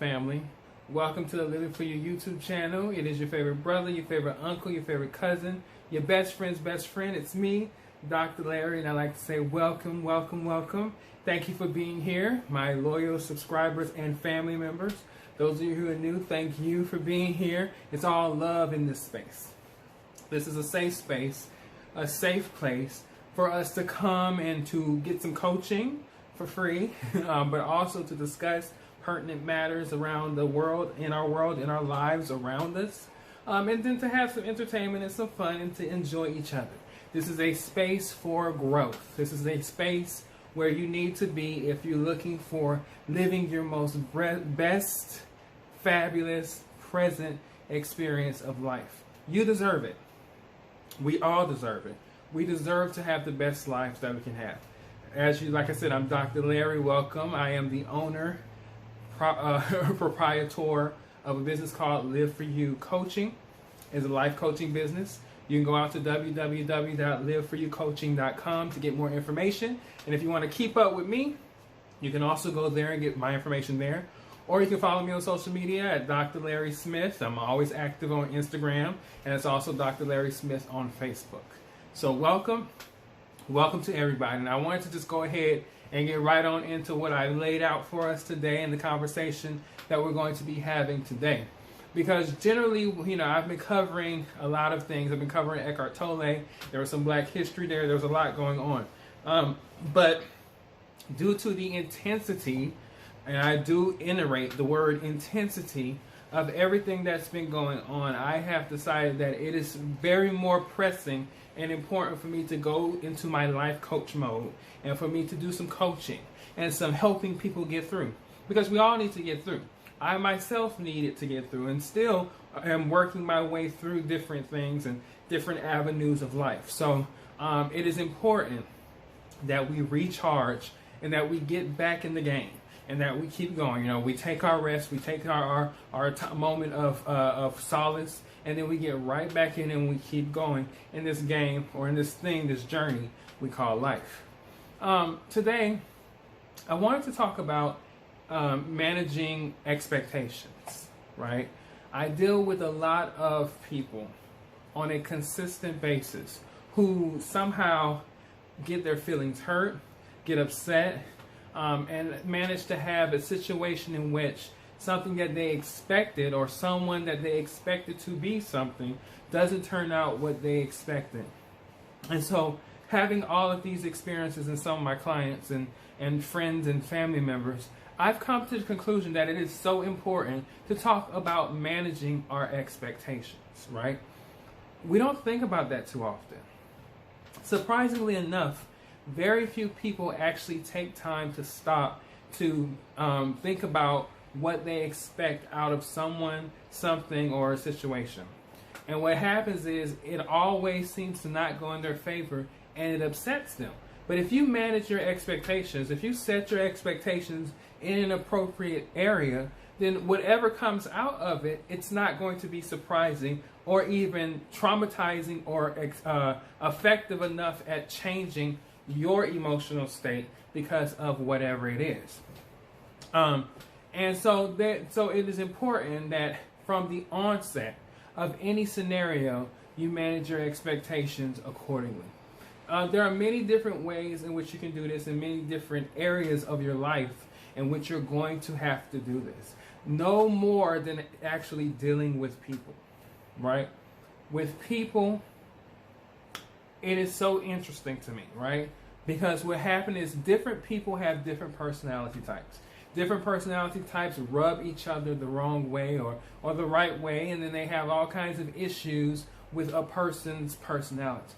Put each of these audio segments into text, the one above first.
family? Welcome to the Living For You YouTube channel. It is your favorite brother, your favorite uncle, your favorite cousin, your best friend's best friend. It's me, Dr. Larry, and I'd like to say welcome, welcome, welcome. Thank you for being here, my loyal subscribers and family members. Those of you who are new, thank you for being here. It's all love in this space. This is a safe space, a safe place for us to come and to get some coaching for free, but also to discuss pertinent matters around the world, in our lives around us, and then to have some entertainment and some fun and to enjoy each other. This is a space for growth. This is a space where you need to be if you're looking for living your most best, fabulous, present experience of life. You deserve it. We all deserve it. We deserve to have the best lives that we can have. Like I said, I'm Dr. Larry. Welcome. I am the owner, proprietor of a business called Live For You Coaching. It's a life coaching business. You can go out to www.liveforyoucoaching.com to get more information. And if you want to keep up with me, you can also go there and get my information there. Or you can follow me on social media at Dr. Larry Smith. I'm always active on Instagram, and it's also Dr. Larry Smith on Facebook. So welcome to everybody. And I wanted to just go ahead and get right on into what I laid out for us today and the conversation that we're going to be having today. Because generally, I've been covering a lot of things. I've been covering Eckhart Tolle. There was some Black history there. There was a lot going on. But due to the intensity, and I do iterate the word intensity of everything that's been going on, I have decided that it is very more pressing and important for me to go into my life coach mode and for me to do some coaching and some helping people get through. Because we all need to get through. I myself needed to get through and still am working my way through different things and different avenues of life. So it is important that we recharge and that we get back in the game. And that we keep going. We take our rest, we take our moment of solace, and then we get right back in and we keep going in this game or in this thing, this journey we call life. Today, I wanted to talk about managing expectations, right? I deal with a lot of people on a consistent basis who somehow get their feelings hurt, get upset, and manage to have a situation in which something that they expected or someone that they expected to be something doesn't turn out what they expected. And so having all of these experiences in some of my clients and friends and family members, I've come to the conclusion that it is so important to talk about managing our expectations, right? We don't think about that too often. Surprisingly enough, very few people actually take time to stop to think about what they expect out of someone, something, or a situation. And what happens is it always seems to not go in their favor and it upsets them. But if you manage your expectations, if you set your expectations in an appropriate area, then whatever comes out of it, it's not going to be surprising or even traumatizing or effective enough at changing your emotional state because of whatever it is. And so it is important that from the onset of any scenario, you manage your expectations accordingly. There are many different ways in which you can do this in many different areas of your life in which you're going to have to do this. No more than actually dealing with people, right? With people, it is so interesting to me, right? Because what happened is different people have different personality types. Different personality types rub each other the wrong way or the right way, and then they have all kinds of issues with a person's personality.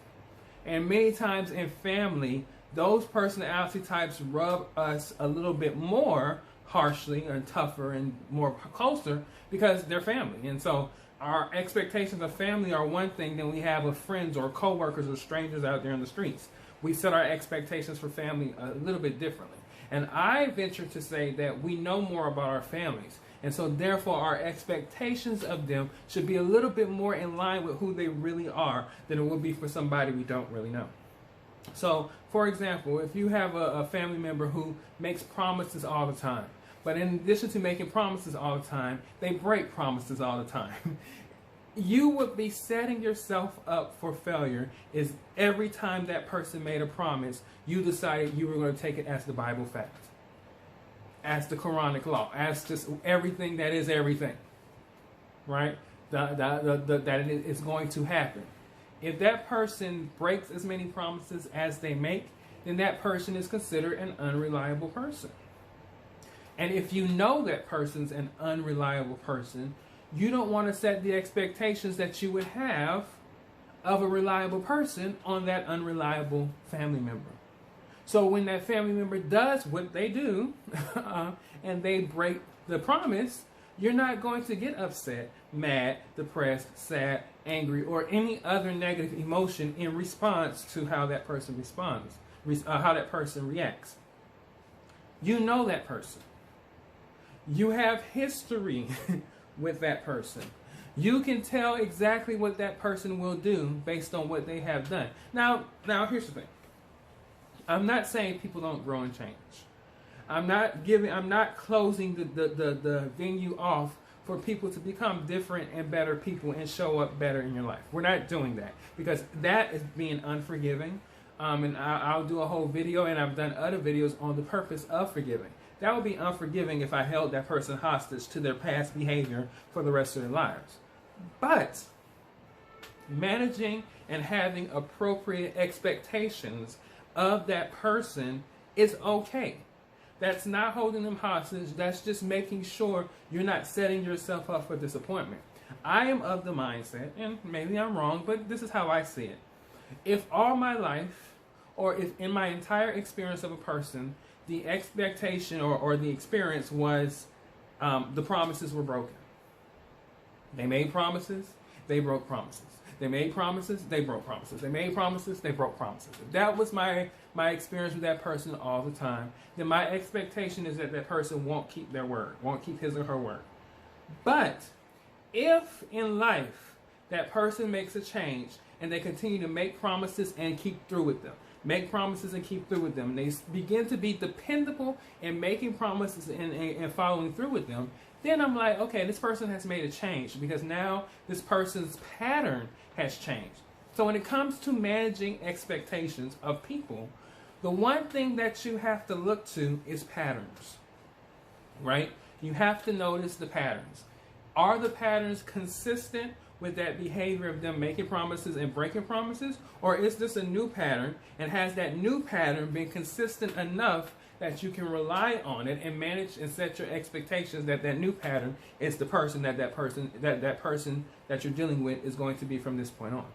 And many times in family, those personality types rub us a little bit more harshly and tougher and more closer because they're family. And so our expectations of family are one thing than we have of friends or coworkers or strangers out there in the streets. We set our expectations for family a little bit differently. And I venture to say that we know more about our families. And so therefore our expectations of them should be a little bit more in line with who they really are than it would be for somebody we don't really know. So, for example, if you have a family member who makes promises all the time, But in addition to making promises all the time, they break promises all the time. You would be setting yourself up for failure is every time that person made a promise, you decided you were going to take it as the Bible fact, as the Quranic law, as just everything that is everything, right? That it is going to happen. If that person breaks as many promises as they make, then that person is considered an unreliable person. And if you know that person's an unreliable person, you don't want to set the expectations that you would have of a reliable person on that unreliable family member. So when that family member does what they do and they break the promise, you're not going to get upset, mad, depressed, sad, angry, or any other negative emotion in response to how that person responds, how that person reacts. You know that person. You have history with that person. You can tell exactly what that person will do based on what they have done. Now here's the thing. I'm not saying people don't grow and change. I'm not closing the venue off for people to become different and better people and show up better in your life. We're not doing that because that is being unforgiving. And I'll do a whole video, and I've done other videos on the purpose of forgiving. That would be unforgiving if I held that person hostage to their past behavior for the rest of their lives. But managing and having appropriate expectations of that person is okay. That's not holding them hostage. That's just making sure you're not setting yourself up for disappointment. I am of the mindset, and maybe I'm wrong, but this is how I see it. If all my life, or if in my entire experience of a person, the expectation or the experience was the promises were broken. They made promises, they broke promises. They made promises, they broke promises. They made promises, they broke promises. If that was my experience with that person all the time, then my expectation is that that person won't keep their word, won't keep his or her word. But if in life that person makes a change and they continue to make promises and keep through with them, make promises and keep through with them, and they begin to be dependable in making promises and following through with them, then I'm like, okay, this person has made a change because now this person's pattern has changed. So when it comes to managing expectations of people, the one thing that you have to look to is patterns, right? You have to notice the patterns. Are the patterns consistent with that behavior of them making promises and breaking promises? Or is this a new pattern, and has that new pattern been consistent enough that you can rely on it and manage and set your expectations that that new pattern is the person that person that you're dealing with is going to be from this point on?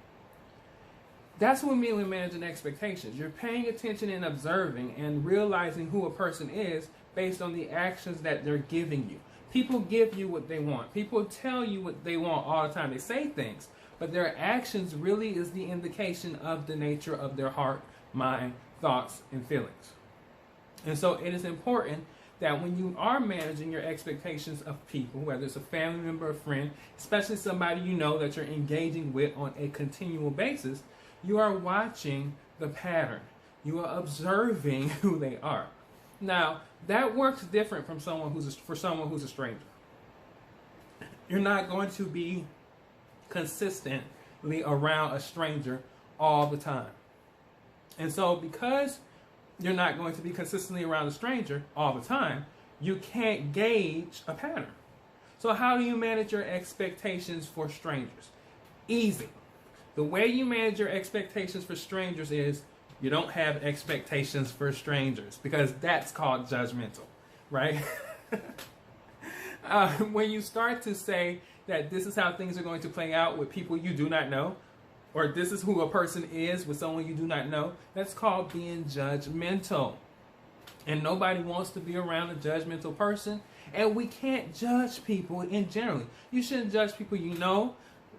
That's what we mean with managing expectations. You're paying attention and observing and realizing who a person is based on the actions that they're giving you. People give you what they want. People tell you what they want all the time. They say things, but their actions really is the indication of the nature of their heart, mind, thoughts, and feelings. And so it is important that when you are managing your expectations of people, whether it's a family member or friend, especially somebody you know that you're engaging with on a continual basis, you are watching the pattern. You are observing who they are. Now, that works different from someone who's a stranger. You're not going to be consistently around a stranger all the time. And so because you're not going to be consistently around a stranger all the time, you can't gauge a pattern. So how do you manage your expectations for strangers? Easy. The way you manage your expectations for strangers is you don't have expectations for strangers, because that's called judgmental, right? When you start to say that this is how things are going to play out with people you do not know, or this is who a person is with someone you do not know, that's called being judgmental. And nobody wants to be around a judgmental person. And we can't judge people in general. You shouldn't judge people you know,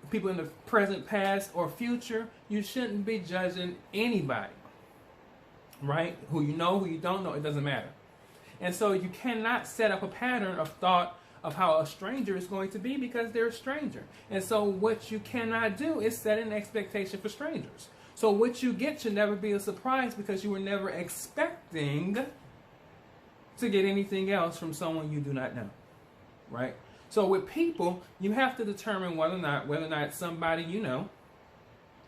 people in the present, past, or future. You shouldn't be judging anybody, right? Who you know, who you don't know, it doesn't matter. And so you cannot set up a pattern of thought of how a stranger is going to be because they're a stranger. And so what you cannot do is set an expectation for strangers. So what you get should never be a surprise because you were never expecting to get anything else from someone you do not know, right? So with people, you have to determine whether or not it's somebody you know,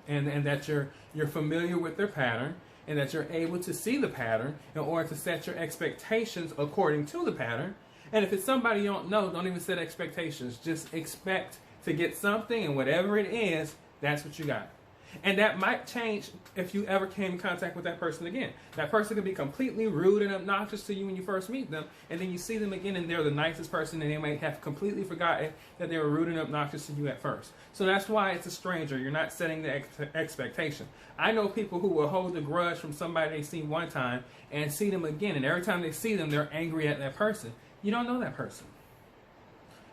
and that you're familiar with their pattern, and that you're able to see the pattern in order to set your expectations according to the pattern. And if it's somebody you don't know, don't even set expectations. Just expect to get something, and whatever it is, that's what you got. And that might change if you ever came in contact with that person again. That person could be completely rude and obnoxious to you when you first meet them, and then you see them again and they're the nicest person, and they might have completely forgotten that they were rude and obnoxious to you at first. So that's why it's a stranger. You're not setting the expectation. I know people who will hold a grudge from somebody they see one time and see them again, and every time they see them, they're angry at that person. You don't know that person.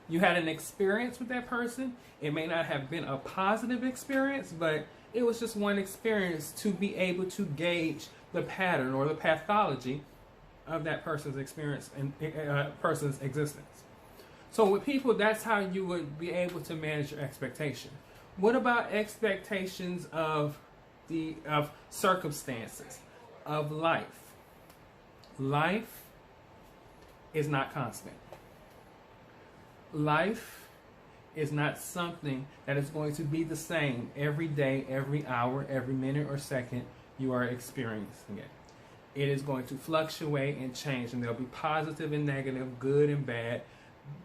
You had an experience with that person. It may not have been a positive experience, but it was just one experience to be able to gauge the pattern or the pathology of that person's experience and person's existence. So with people, that's how you would be able to manage your expectation. What about expectations of circumstances, of life? Life is not constant. Life is not something that is going to be the same every day, every hour, every minute or second you are experiencing it. It is going to fluctuate and change, and there'll be positive and negative, good and bad,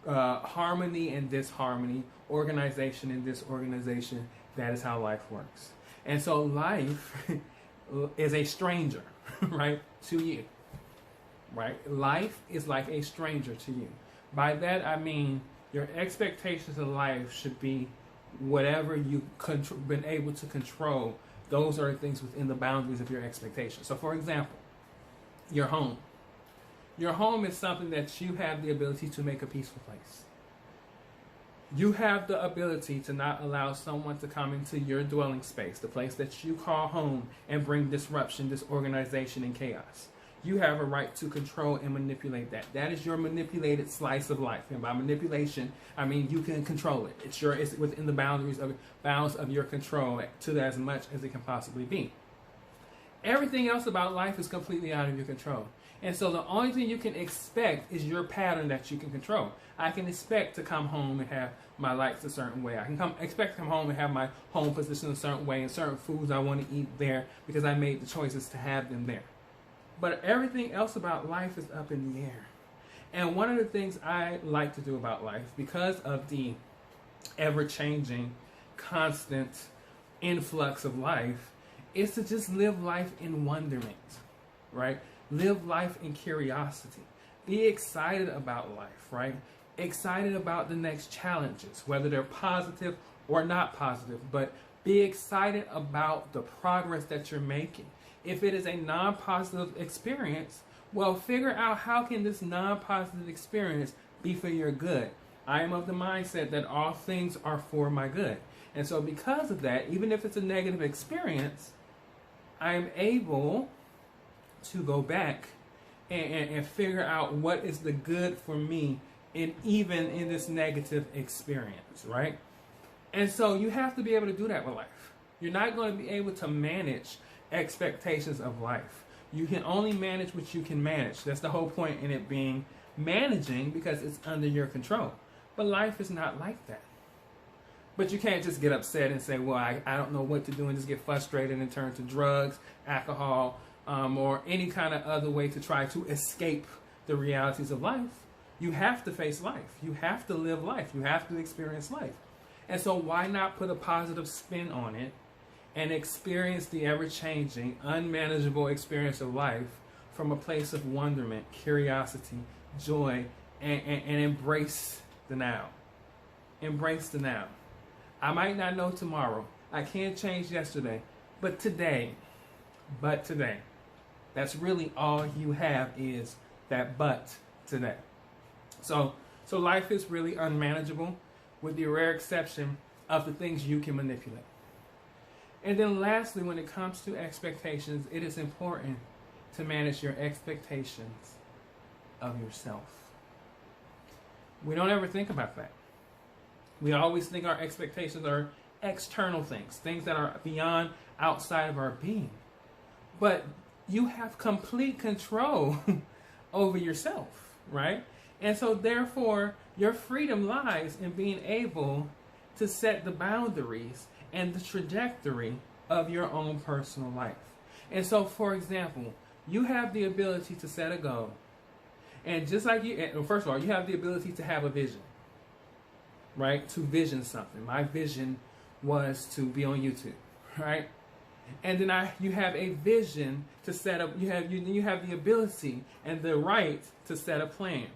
harmony and disharmony, organization and disorganization. That is how life works. And so life is a stranger, right, to you. Right? Life is like a stranger to you. By that I mean your expectations of life should be whatever you've been able to control. Those are things within the boundaries of your expectations. So for example, your home. Your home is something that you have the ability to make a peaceful place. You have the ability to not allow someone to come into your dwelling space, the place that you call home, and bring disruption, disorganization, and chaos. You have a right to control and manipulate that. That is your manipulated slice of life. And by manipulation, I mean you can control it. It's within the bounds of your control to as much as it can possibly be. Everything else about life is completely out of your control. And so the only thing you can expect is your pattern that you can control. I can expect to come home and have my lights a certain way. I can expect to come home and have my home positioned a certain way, and certain foods I want to eat there because I made the choices to have them there. But everything else about life is up in the air. And one of the things I like to do about life, because of the ever-changing, constant influx of life, is to just live life in wonderment, right? Live life in curiosity. Be excited about life, right? Excited about the next challenges, whether they're positive or not positive, but be excited about the progress that you're making. If it is a non-positive experience, well, figure out how can this non-positive experience be for your good. I am of the mindset that all things are for my good. And so because of that, even if it's a negative experience, I am able to go back and figure out what is the good for me even in this negative experience, right? And so you have to be able to do that with life. You're not going to be able to manage expectations of life. You can only manage what you can manage. That's the whole point in it being managing, because it's under your control. But life is not like that. But you can't just get upset and say, well, I don't know what to do, and just get frustrated and turn to drugs, alcohol, or any kind of other way to try to escape the realities of life. You have to face life. You have to live life. You have to experience life. And so why not put a positive spin on it and experience the ever-changing, unmanageable experience of life from a place of wonderment, curiosity, joy, and embrace the now. Embrace the now. I might not know tomorrow. I can't change yesterday. But today, that's really all you have, is that but today. So life is really unmanageable, with the rare exception of the things you can manipulate. And then lastly, when it comes to expectations, it is important to manage your expectations of yourself. We don't ever think about that. We always think our expectations are external things, things that are beyond, outside of our being. But you have complete control over yourself, right? And so therefore, your freedom lies in being able to set the boundaries and the trajectory of your own personal life. And so, for example, you have the ability to set a goal. And just like first of all, you have the ability to have a vision, right? To vision something. My vision was to be on YouTube, right? And then you have a vision to set up. You have the ability and the right to set a plan.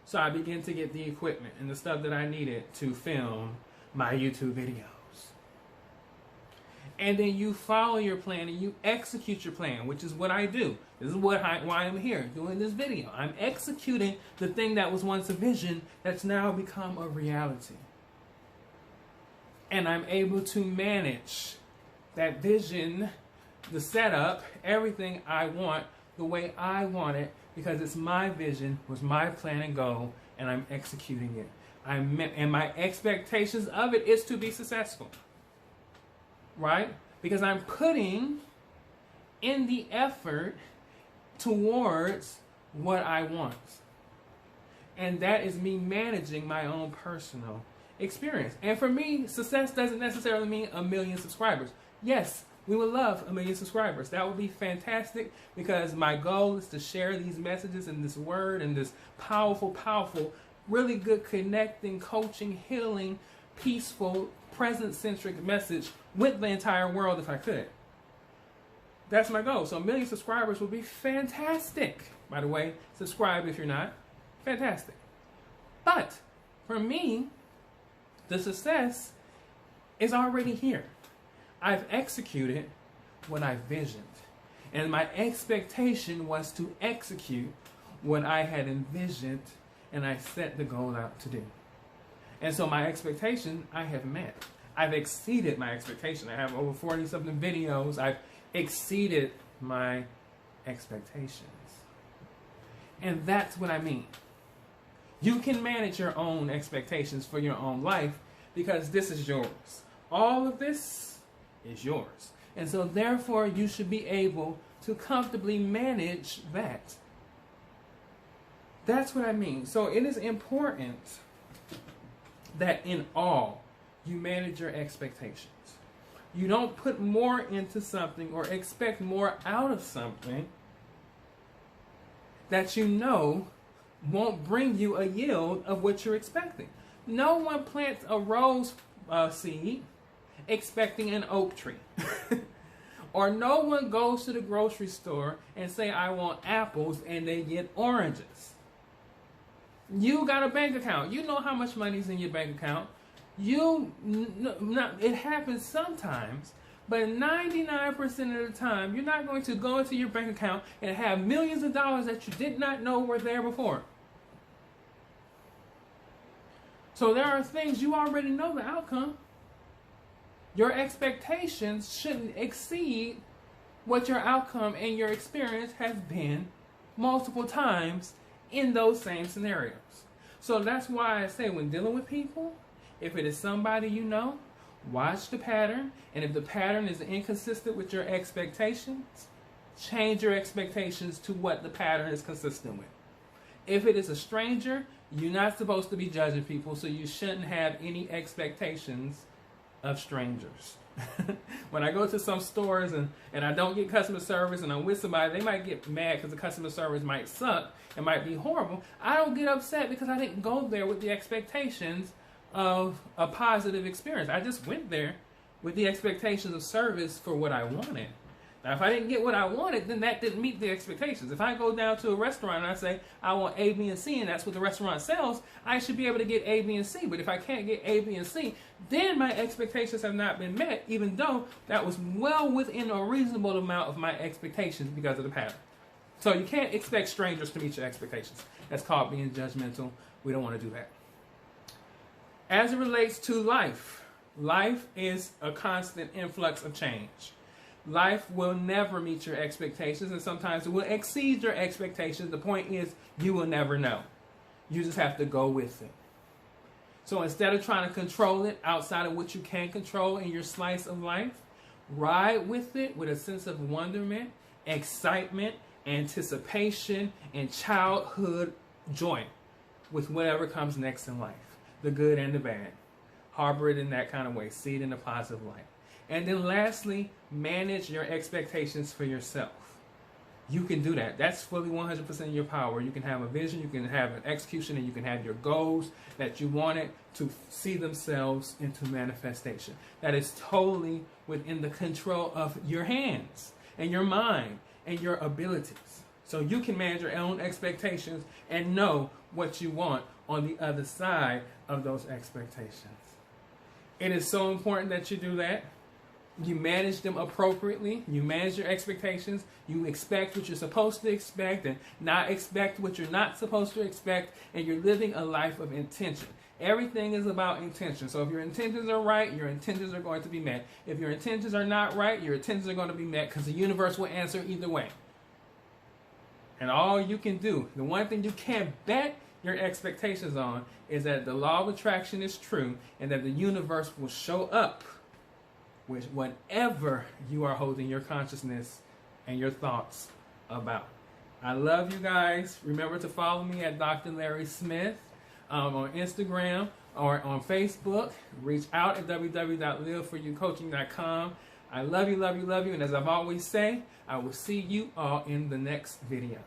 So I began to get the equipment and the stuff that I needed to film my YouTube videos. And then you follow your plan and you execute your plan, which is what I do. This is why I'm here doing this video. I'm executing the thing that was once a vision that's now become a reality. And I'm able to manage that vision, the setup, everything I want the way I want it, because it's my vision, was my plan and goal, and I'm executing it. And my expectations of it is to be successful. Right? Because I'm putting in the effort towards what I want. And that is me managing my own personal experience. And for me, success doesn't necessarily mean 1 million subscribers. Yes, we would love 1 million subscribers. That would be fantastic, because my goal is to share these messages and this word and this powerful, powerful, really good connecting, coaching, healing, peaceful, present-centric message with the entire world if I could. That's my goal. So 1 million subscribers would be fantastic. By the way, subscribe if you're not. Fantastic. But for me, the success is already here. I've executed what I visioned. And my expectation was to execute what I had envisioned and I set the goal out to do. And so my expectation, I have met. I've exceeded my expectation. I have over 40-something videos. I've exceeded my expectations. And that's what I mean. You can manage your own expectations for your own life, because this is yours. All of this is yours. And so therefore, you should be able to comfortably manage that. That's what I mean. So it is important that in all, you manage your expectations. You don't put more into something or expect more out of something that you know won't bring you a yield of what you're expecting. No one plants a rose seed expecting an oak tree. Or no one goes to the grocery store and say, I want apples, and they get oranges. You got a bank account. You know how much money's in your bank account. It happens sometimes, but 99% of the time, you're not going to go into your bank account and have millions of dollars that you did not know were there before. So there are things you already know the outcome. Your expectations shouldn't exceed what your outcome and your experience has been multiple times in those same scenarios. So that's why I say, when dealing with people, if it is somebody you know, watch the pattern. And if the pattern is inconsistent with your expectations, change your expectations to what the pattern is consistent with. If it is a stranger, you're not supposed to be judging people, so you shouldn't have any expectations of strangers. When I go to some stores and I don't get customer service and I'm with somebody, they might get mad because the customer service might suck, it might be horrible. I don't get upset because I didn't go there with the expectations of a positive experience. I just went there with the expectations of service for what I wanted. Now, if I didn't get what I wanted, then that didn't meet the expectations. If I go down to a restaurant and I say, I want A, B, and C, and that's what the restaurant sells, I should be able to get A, B, and C. But if I can't get A, B, and C, then my expectations have not been met, even though that was well within a reasonable amount of my expectations because of the pattern. So you can't expect strangers to meet your expectations. That's called being judgmental. We don't want to do that. As it relates to life, life is a constant influx of change. Life will never meet your expectations, and sometimes it will exceed your expectations. The point is, you will never know. You just have to go with it. So instead of trying to control it outside of what you can control in your slice of life, ride with it with a sense of wonderment, excitement, anticipation and childhood joy with whatever comes next in life, the good and the bad. Harbor it in that kind of way. See it in a positive light. And then lastly, manage your expectations for yourself. You can do that. That's fully 100% your power. You can have a vision, you can have an execution, and you can have your goals that you wanted to see themselves into manifestation. That is totally within the control of your hands and your mind and your abilities. So you can manage your own expectations and know what you want on the other side of those expectations. It is so important that you do that. You manage them appropriately. You manage your expectations. You expect what you're supposed to expect and not expect what you're not supposed to expect. And you're living a life of intention. Everything is about intention. So if your intentions are right, your intentions are going to be met. If your intentions are not right, your intentions are going to be met because the universe will answer either way. And all you can do, the one thing you can't bet your expectations on is that the law of attraction is true and that the universe will show up with whatever you are holding your consciousness and your thoughts about. I love you guys. Remember to follow me at Dr. Larry Smith on Instagram or on Facebook. Reach out at www.liveforyoucoaching.com. I love you, love you, love you. And as I've always say, I will see you all in the next video.